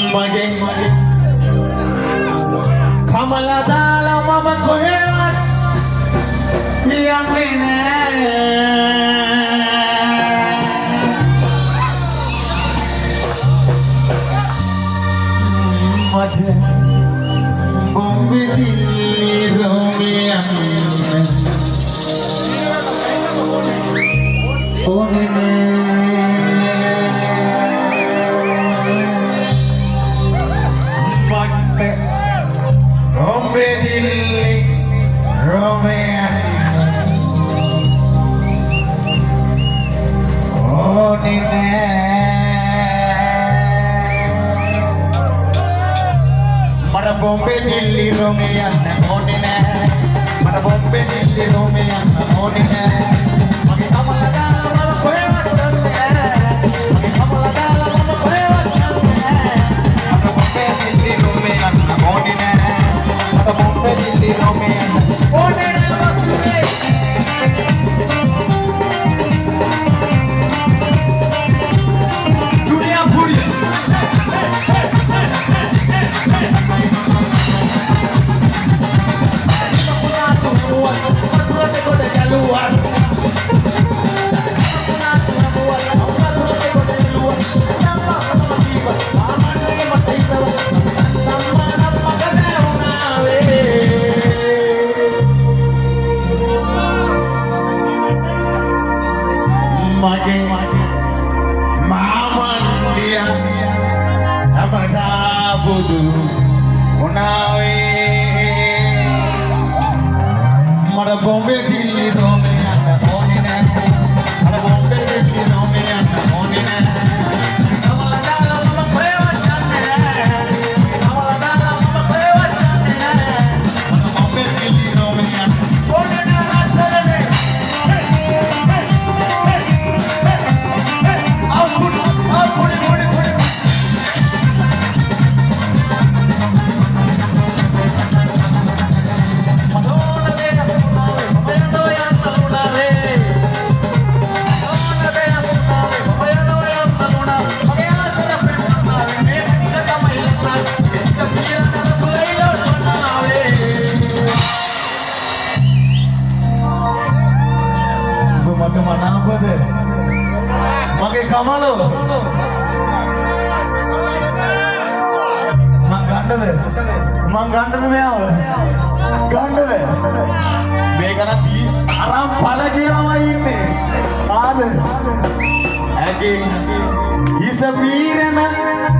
Mage Kamala dala mama koherat Yamine Mage Bombay Delhi Romeo Bombay Delhi Romeo Mara Bombay Delhi Romeo Onine Mara Bombay Delhi Romeo Onine Magi Kamala dala mama koherat Magi Kamala dala mama koherat Mara Bombay Delhi Romeo Onine Mara Bombay Delhi Romeo Onine Dunia puri Mage Mamandia Abada Budu Unawe Mara Bombay Delhi Romeo Onine Mara Bombay Delhi Romeo Onine Kamala dala mama koherat Kamala dala mama koherat Mara Bombay Delhi Romeo Onine Rajarane Mana apa deh? Mage Kamalo, Mangganda deh, Mangganda deh apa? Ganda deh. Mereka nanti aram pala kira ini, ada. Agi, isapirena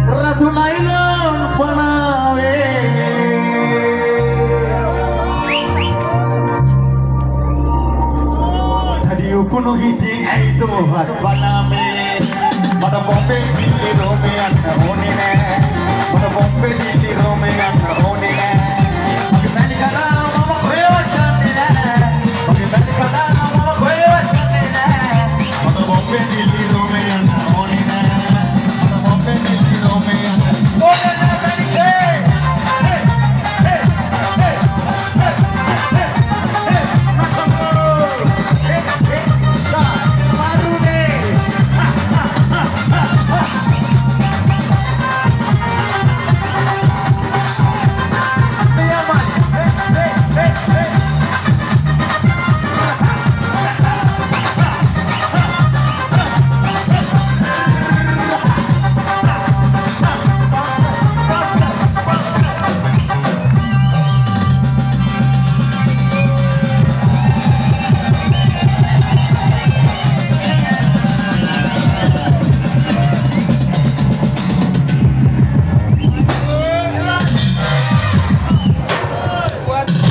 ratu nailon panawe. Kuno hiti itu hat paname pada Bombay